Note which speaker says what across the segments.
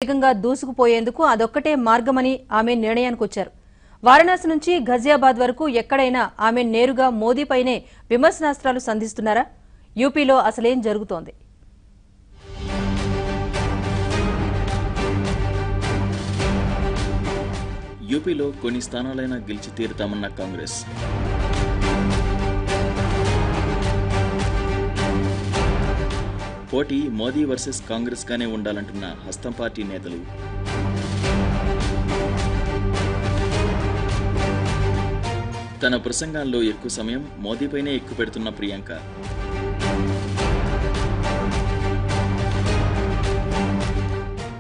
Speaker 1: వేగంగా దూసుకుపోయేందుకు అదొక్కటే మార్గమని ఆమె నిర్ణయానికి వచ్చారు. వారణాసి నుంచి ఘజియాబాద్ వరకు ఎక్కడైనా ఆమె నేరుగా మోదీపైనే విమర్శనాస్త్రాలు సంధిస్తున్నారా? యూపీలో అసలేం జరుగుతోంది?
Speaker 2: యూపీలో కొన్ని స్థానాలైనా గెలిచి తీరుతామన్న కాంగ్రెస్. పోటీ మోదీ వర్సెస్ కాంగ్రెస్ గానే ఉండాలంటున్న హస్తం పార్టీ నేతలు. తన ప్రసంగాల్లో ఎక్కువ సమయం మోదీపైనే ఎక్కుపెడుతున్న ప్రియాంక.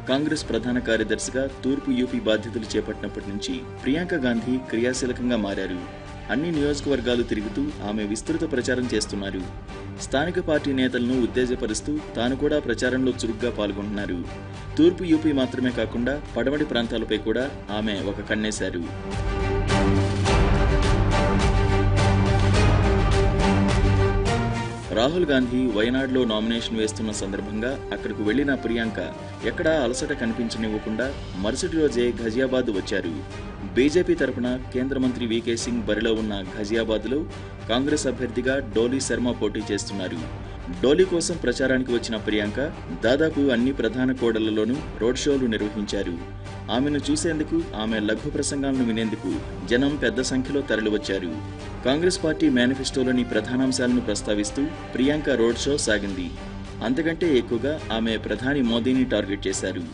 Speaker 2: కాంగ్రెస్ ప్రధాన కార్యదర్శిగా తూర్పు యూపీ బాధ్యతలు చేపట్టినప్పటి నుంచి ప్రియాంక గాంధీ క్రియాశీలకంగా మారారు. అన్ని నియోజకవర్గాలు తిరుగుతూ ఆమె విస్తృత ప్రచారం చేస్తున్నారు. స్థానిక పార్టీ నేతలను ఉత్తేజపరుస్తూ తాను కూడా ప్రచారంలో చురుగ్గా పాల్గొంటున్నారు. తూర్పు యూపీ మాత్రమే కాకుండా పడమటి ప్రాంతాలపై కూడా ఆమె ఒక కన్నేశారు. రాహుల్ గాంధీ వయనాడ్లో నామినేషన్ వేస్తున్న సందర్భంగా అక్కడకు వెళ్లిన ప్రియాంక ఎక్కడా అలసట కనిపించనివ్వకుండా మరుసటి రోజే ఘజియాబాద్ వచ్చారు. బీజేపీ తరపున కేంద్ర మంత్రి వీకే సింగ్ బరిలో ఉన్న ఘజియాబాద్లో కాంగ్రెస్ అభ్యర్థిగా డోలీ శర్మ పోటీ చేస్తున్నారు. డోలీ కోసం ప్రచారానికి వచ్చిన ప్రియాంక దాదాపు అన్ని ప్రధాన కూడళ్లలోనూ రోడ్ షోలు నిర్వహించారు. ఆమెను చూసేందుకు, ఆమె లఘు ప్రసంగాలను వినేందుకు జనం పెద్ద సంఖ్యలో తరలివచ్చారు. కాంగ్రెస్ పార్టీ మేనిఫెస్టోలోని ప్రధానాంశాలను ప్రస్తావిస్తూ ప్రియాంక రోడ్ షో సాగింది. అంతకంటే ఎక్కువగా ఆమె ప్రధాని మోదీని టార్గెట్ చేశారు.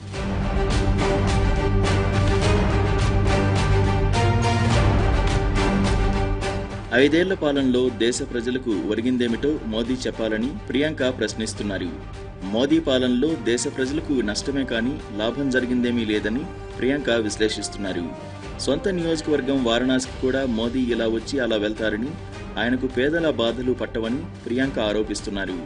Speaker 2: ఐదేళ్ల పాలనలో దేశ ప్రజలకు ఒరిగిందేమిటో మోదీ చెప్పాలని ప్రియాంక ప్రశ్నిస్తున్నారు. మోదీ పాలనలో దేశ ప్రజలకు నష్టమే కానీ లాభం జరిగిందేమీ లేదని ప్రియాంక విశ్లేషిస్తున్నారు. సొంత నియోజకవర్గం వారణాసికి కూడా మోదీ ఇలా వచ్చి అలా వెళ్తారని, ఆయనకు పేదల బాధలు పట్టవని ప్రియాంక ఆరోపిస్తున్నారు.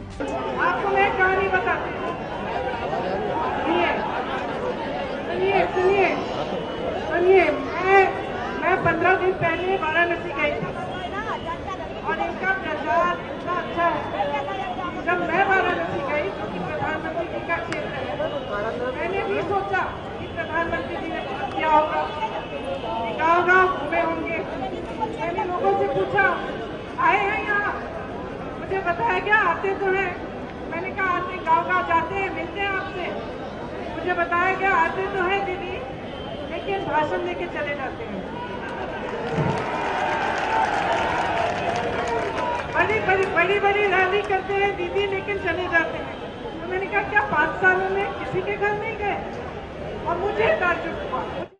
Speaker 3: और इनका प्रचार इतना अच्छा है। जब मैं वाराणसी गई जो कि प्रधानमंत्री जी का क्षेत्र है, मैंने भी सोचा कि प्रधानमंत्री जी ने किया होगा, गाँव-गाँव घूमे होंगे। मैंने लोगों से पूछा, आए हैं यहाँ? मुझे बताया क्या आते तो हैं। मैंने कहा आते, गाँव-गाँव जाते हैं, मिलते हैं आपसे? मुझे बताया क्या आते तो हैं दीदी, लेकिन भाषण देके चले जाते हैं। बड़ी रैली करते हैं दीदी, लेकिन चले जाते हैं। तो मैंने कहा क्या 5 सालों में किसी के घर नहीं गए? और मुझे ताज्जुब हुआ।